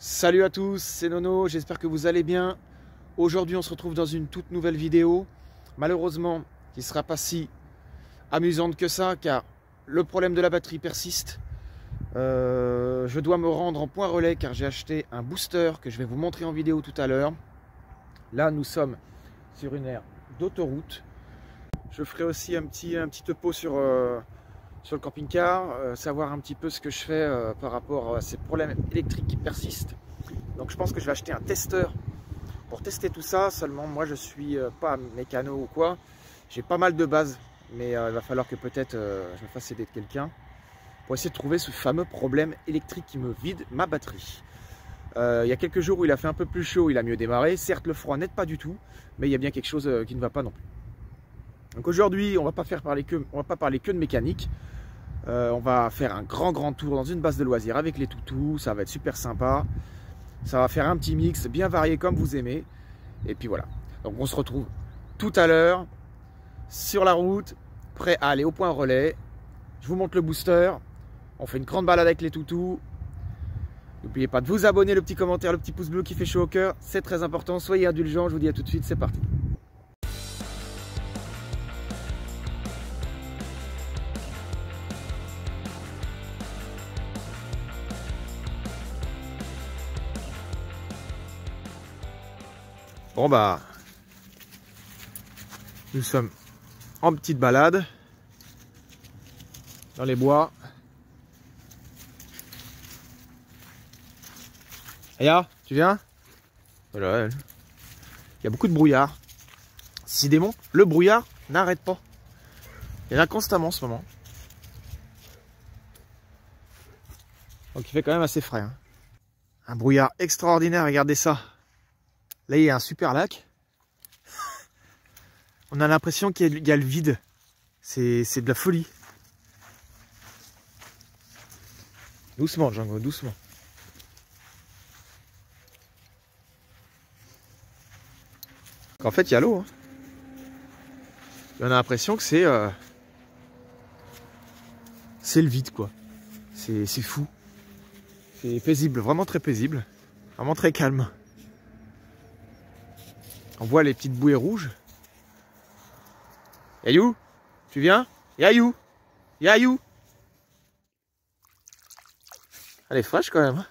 Salut à tous, c'est Nono, j'espère que vous allez bien. Aujourd'hui on se retrouve dans une toute nouvelle vidéo. Malheureusement, qui ne sera pas si amusante que ça, car le problème de la batterie persiste. Je dois me rendre en point relais car j'ai acheté un booster que je vais vous montrer en vidéo tout à l'heure. Là nous sommes sur une aire d'autoroute. Je ferai aussi un petit topo sur le camping-car, savoir un petit peu ce que je fais par rapport à ces problèmes électriques qui persistent. Donc je pense que je vais acheter un testeur pour tester tout ça. Seulement moi je suis pas mécano ou quoi, j'ai pas mal de bases, mais il va falloir que peut-être je me fasse aider de quelqu'un pour essayer de trouver ce fameux problème électrique qui me vide ma batterie. Il y a quelques jours où il a fait un peu plus chaud, il a mieux démarré. Certes le froid n'aide pas du tout, mais il y a bien quelque chose qui ne va pas non plus. Donc aujourd'hui on va pas parler que de mécanique. On va faire un grand tour dans une base de loisirs avec les toutous, ça va être super sympa. Ça va faire un petit mix bien varié comme vous aimez. Et puis voilà. Donc on se retrouve tout à l'heure sur la route, prêt à aller au point relais. Je vous montre le booster. On fait une grande balade avec les toutous. N'oubliez pas de vous abonner, le petit commentaire, le petit pouce bleu qui fait chaud au cœur. C'est très important. Soyez indulgents. Je vous dis à tout de suite. C'est parti. Bon bah, nous sommes en petite balade dans les bois. Aya, tu viens? Voilà. Il y a beaucoup de brouillard. Décidément, le brouillard n'arrête pas. Il y en a constamment en ce moment. Donc il fait quand même assez frais. Hein. Un brouillard extraordinaire, regardez ça. Là, il y a un super lac. On a l'impression qu'il y a le vide. C'est de la folie. Doucement, Django, doucement. En fait, il y a l'eau. Hein. On a l'impression que c'est le vide, quoi. C'est fou. C'est paisible, vraiment très paisible. Vraiment très calme. On voit les petites bouées rouges. Yayou, tu viens? Yayou, Yayou. Elle est fraîche quand même.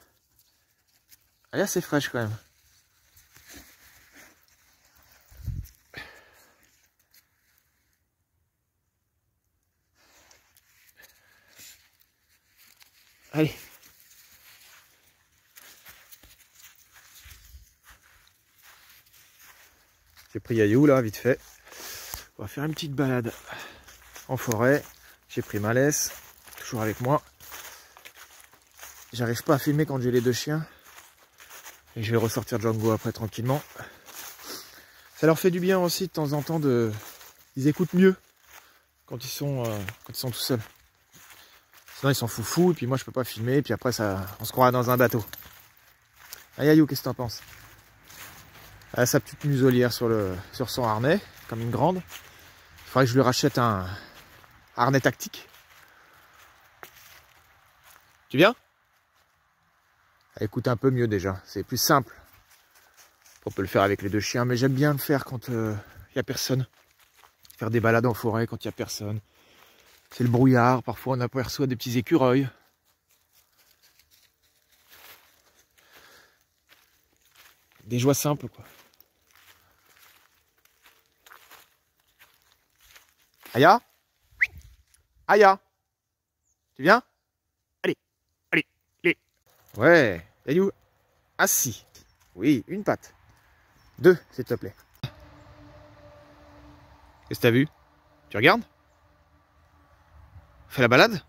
Elle est assez fraîche quand même. Allez. J'ai pris Yayou là, vite fait. On va faire une petite balade en forêt. J'ai pris ma laisse, toujours avec moi. J'arrive pas à filmer quand j'ai les deux chiens. Et je vais ressortir Django après tranquillement. Ça leur fait du bien aussi de temps en temps de... Ils écoutent mieux quand ils sont tout seuls. Sinon ils sont foufous et puis moi je peux pas filmer. Et puis après on se croira dans un bateau. Ah Yayou, qu'est-ce que t'en penses? Elle a sa petite muselière sur son harnais, comme une grande. Il faudrait que je lui rachète un harnais tactique. Tu viens? Elle écoute un peu mieux déjà, c'est plus simple. On peut le faire avec les deux chiens, mais j'aime bien le faire quand il n'y a personne. Faire des balades en forêt quand il n'y a personne. C'est le brouillard, parfois on aperçoit des petits écureuils. Des joies simples, quoi. Aya? Aya? Tu viens? Allez, allez, allez. Ouais, Yayou, assis. Oui, une patte. Deux, s'il te plaît. Qu'est-ce que t'as vu? Tu regardes? Fais la balade?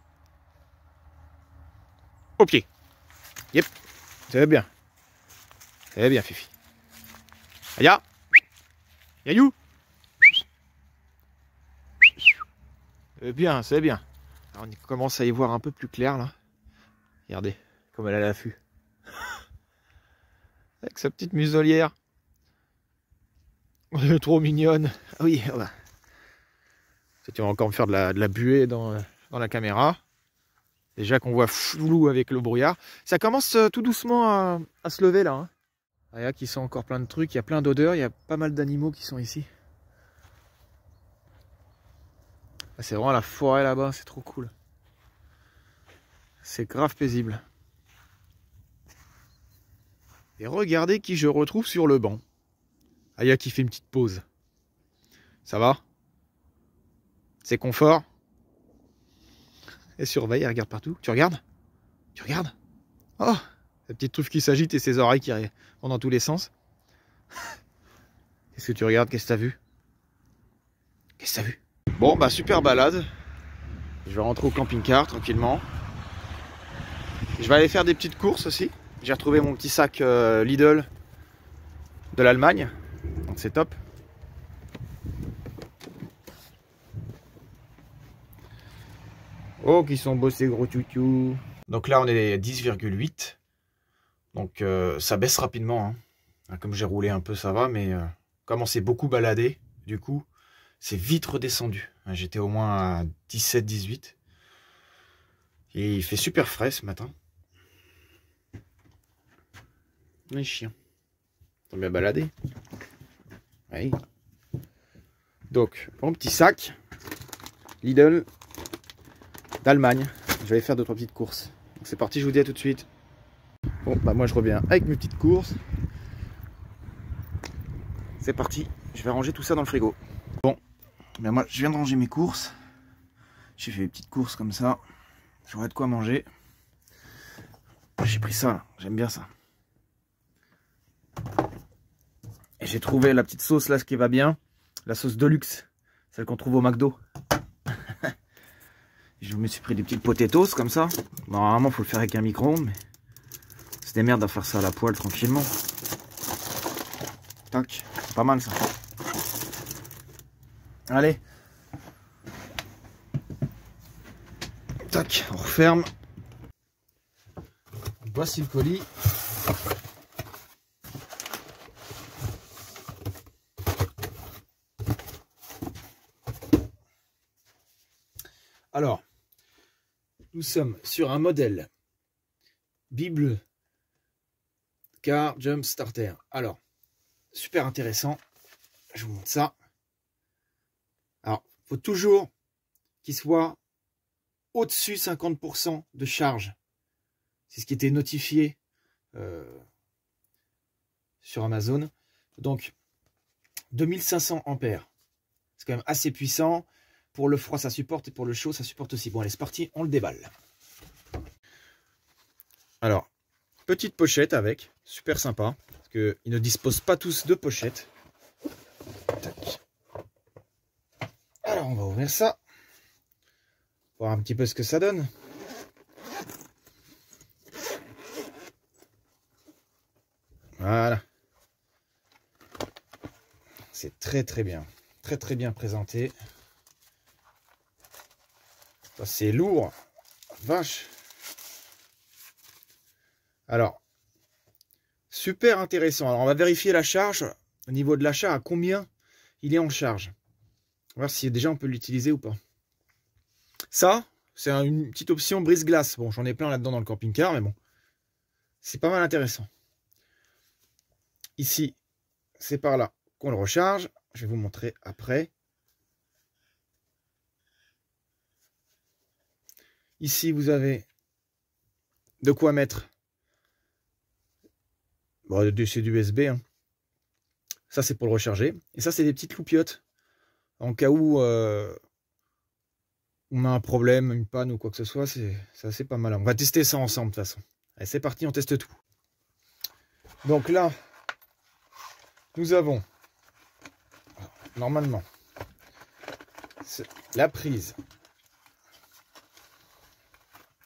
Au pied. Yep, c'est bien. C'est bien, Fifi. Aya? Yayou? C'est bien, c'est bien. Alors on commence à y voir un peu plus clair là. Regardez comme elle a l'affût. Avec sa petite muselière. Elle est trop mignonne. Ah oui, voilà. Tu vas encore me faire de la buée dans la caméra. Déjà qu'on voit flou avec le brouillard. Ça commence tout doucement à se lever là. Hein. Il y a qui sont encore plein de trucs, il y a plein d'odeurs, il y a pas mal d'animaux qui sont ici. C'est vraiment la forêt là-bas, c'est trop cool. C'est grave paisible. Et regardez qui je retrouve sur le banc. Aya qui fait une petite pause. Ça va? C'est confort? Elle surveille, elle regarde partout. Tu regardes? Tu regardes? Oh! La petite truffe qui s'agite et ses oreilles qui vont dans tous les sens. Qu'est-ce que tu regardes? Qu'est-ce que t'as vu? Qu'est-ce que t'as vu? Bon, bah super balade. Je vais rentrer au camping-car tranquillement. Je vais aller faire des petites courses aussi. J'ai retrouvé mon petit sac Lidl de l'Allemagne. Donc c'est top. Oh, qui sont beaux ces gros tutus. Donc là, on est à 10,8. Donc ça baisse rapidement. Hein. Comme j'ai roulé un peu, ça va. Mais comme on s'est beaucoup baladé, du coup, c'est vite redescendu. J'étais au moins à 17, 18. Et il fait super frais ce matin. Les chiens. Ils sont bien baladés. Oui. Donc, mon petit sac Lidl d'Allemagne. Je vais aller faire 2-3 petites courses. C'est parti, je vous dis à tout de suite. Bon, bah moi je reviens avec mes petites courses. C'est parti, je vais ranger tout ça dans le frigo. Bon, ben moi je viens de ranger mes courses. J'ai fait des petites courses comme ça. J'aurai de quoi manger. J'ai pris ça, j'aime bien ça. Et j'ai trouvé la petite sauce là, ce qui va bien. La sauce Deluxe, celle qu'on trouve au McDo. Je me suis pris des petites potatoes comme ça. Normalement, il faut le faire avec un micro-ondes, mais c'est des merdes à faire ça à la poêle tranquillement. Tac, c'est pas mal ça. Allez. Tac, on referme. Voici le colis. Alors, nous sommes sur un modèle Bible Car Jump Starter. Alors, super intéressant. Je vous montre ça. Alors, il faut toujours qu'il soit au-dessus 50% de charge. C'est ce qui était notifié sur Amazon. Donc, 2500 ampères. C'est quand même assez puissant. Pour le froid, ça supporte. Et pour le chaud, ça supporte aussi. Bon, allez, c'est parti. On le déballe. Alors, petite pochette avec. Super sympa. Parce qu'ils ne disposent pas tous de pochettes. Tac. Alors, on va ouvrir ça. Voir un petit peu ce que ça donne. Voilà. C'est très très bien. Très très bien présenté. Ça c'est lourd. Vache. Alors. Super intéressant. Alors on va vérifier la charge. Au niveau de l'achat, à combien il est en charge. On va voir si déjà on peut l'utiliser ou pas. Ça, c'est une petite option brise-glace. Bon, j'en ai plein là-dedans dans le camping-car, mais bon. C'est pas mal intéressant. Ici, c'est par là qu'on le recharge. Je vais vous montrer après. Ici, vous avez de quoi mettre. Bon, c'est du USB. Hein. Ça, c'est pour le recharger. Et ça, c'est des petites loupiottes. En cas où on a un problème, une panne ou quoi que ce soit, c'est assez pas mal. On va tester ça ensemble de toute façon. Allez, c'est parti, on teste tout. Donc là, nous avons normalement la prise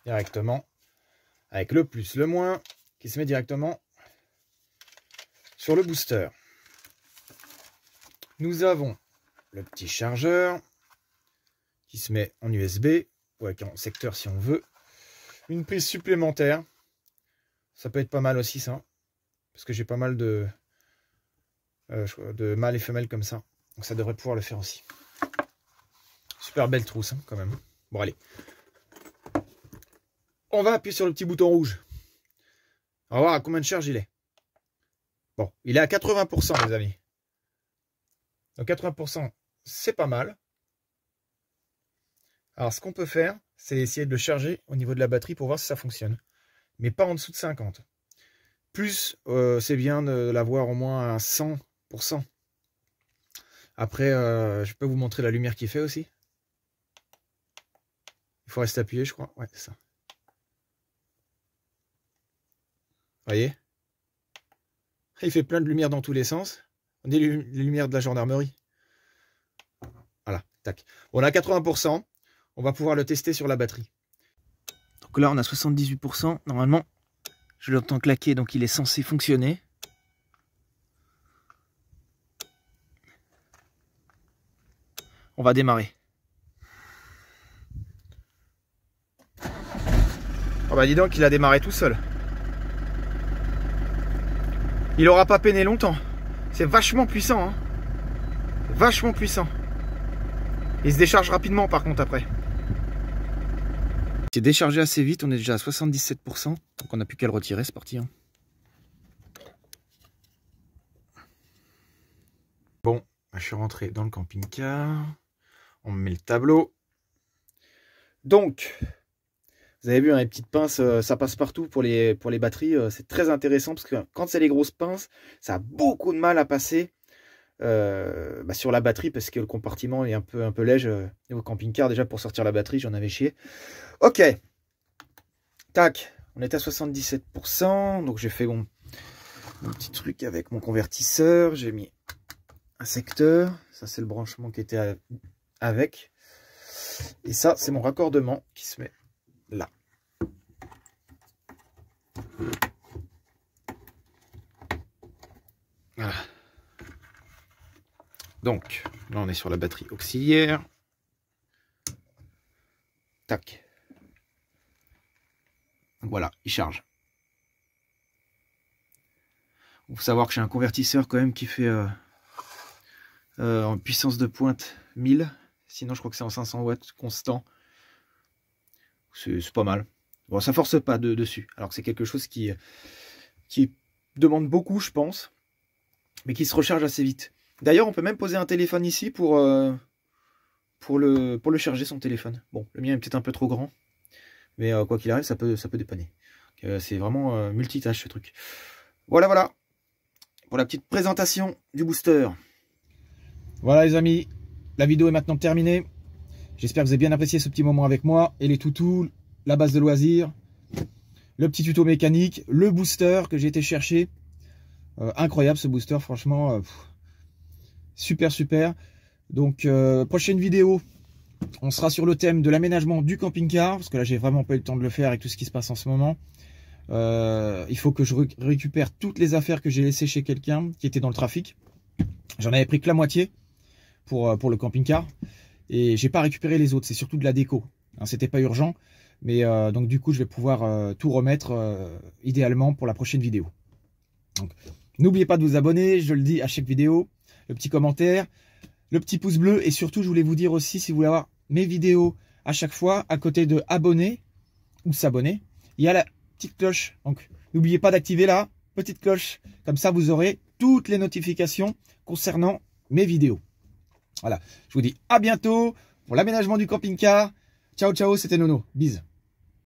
directement avec le plus, le moins qui se met directement sur le booster. Nous avons le petit chargeur qui se met en USB ou avec un secteur si on veut. Une prise supplémentaire. Ça peut être pas mal aussi ça. Parce que j'ai pas mal de mâles et femelles comme ça. Donc ça devrait pouvoir le faire aussi. Super belle trousse hein, quand même. Bon allez. on va appuyer sur le petit bouton rouge. On va voir à combien de charge il est. Bon, il est à 80%, les amis. Donc 80%, c'est pas mal. Alors, ce qu'on peut faire, c'est essayer de le charger au niveau de la batterie pour voir si ça fonctionne. Mais pas en dessous de 50. Plus, c'est bien de l'avoir au moins à 100%. Après, je peux vous montrer la lumière qu'il fait aussi. Il faut rester appuyé, je crois. Ouais, c'est ça. Voyez? Il fait plein de lumière dans tous les sens. On dit les lumières de la gendarmerie. Voilà, tac. On a 80%. On va pouvoir le tester sur la batterie. Donc là, on a 78%. Normalement, je l'entends claquer, donc il est censé fonctionner. On va démarrer. Oh bah dis donc, il a démarré tout seul. Il aura pas peiné longtemps. C'est vachement puissant, hein. Vachement puissant. Il se décharge rapidement par contre après. C'est déchargé assez vite, on est déjà à 77%. Donc on n'a plus qu'à le retirer, c'est parti. Hein. Bon, je suis rentré dans le camping-car. On me met le tableau. Donc, vous avez vu, hein, les petites pinces, ça passe partout pour les batteries. C'est très intéressant parce que quand c'est les grosses pinces, ça a beaucoup de mal à passer sur la batterie parce que le compartiment est un peu léger au camping-car. Déjà, pour sortir la batterie, j'en avais chié. Ok. Tac. On est à 77%. Donc, j'ai fait mon petit truc avec mon convertisseur. J'ai mis un secteur. Ça, c'est le branchement qui était avec. Et ça, c'est mon raccordement qui se met là. Voilà. Donc, là, on est sur la batterie auxiliaire. Tac. Donc voilà, il charge. Il faut savoir que j'ai un convertisseur quand même qui fait en puissance de pointe 1000. Sinon, je crois que c'est en 500 watts constant. C'est pas mal. Bon, ça force pas dessus. Alors que c'est quelque chose qui demande beaucoup, je pense. Mais qui se recharge assez vite. D'ailleurs, on peut même poser un téléphone ici pour le charger, son téléphone. Bon, le mien est peut-être un peu trop grand. Mais quoi qu'il arrive, ça peut dépanner. C'est vraiment multitâche ce truc. Voilà. Pour la petite présentation du booster. Voilà les amis. La vidéo est maintenant terminée. J'espère que vous avez bien apprécié ce petit moment avec moi. Et les toutous, la base de loisirs, le petit tuto mécanique, le booster que j'ai été chercher. Incroyable ce booster, franchement. Super. Donc, prochaine vidéo, on sera sur le thème de l'aménagement du camping-car. Parce que là, j'ai vraiment pas eu le temps de le faire avec tout ce qui se passe en ce moment. Il faut que je récupère toutes les affaires que j'ai laissées chez quelqu'un qui était dans le trafic. J'en avais pris que la moitié pour le camping-car. Et j'ai pas récupéré les autres, c'est surtout de la déco. Hein, c'était pas urgent, mais donc du coup je vais pouvoir tout remettre idéalement pour la prochaine vidéo. Donc n'oubliez pas de vous abonner, je le dis à chaque vidéo, le petit commentaire, le petit pouce bleu et surtout je voulais vous dire aussi si vous voulez avoir mes vidéos à chaque fois, à côté de abonner ou s'abonner, il y a la petite cloche. Donc n'oubliez pas d'activer la petite cloche, comme ça vous aurez toutes les notifications concernant mes vidéos. Voilà, je vous dis à bientôt pour l'aménagement du camping-car. Ciao, c'était Nono. Bise.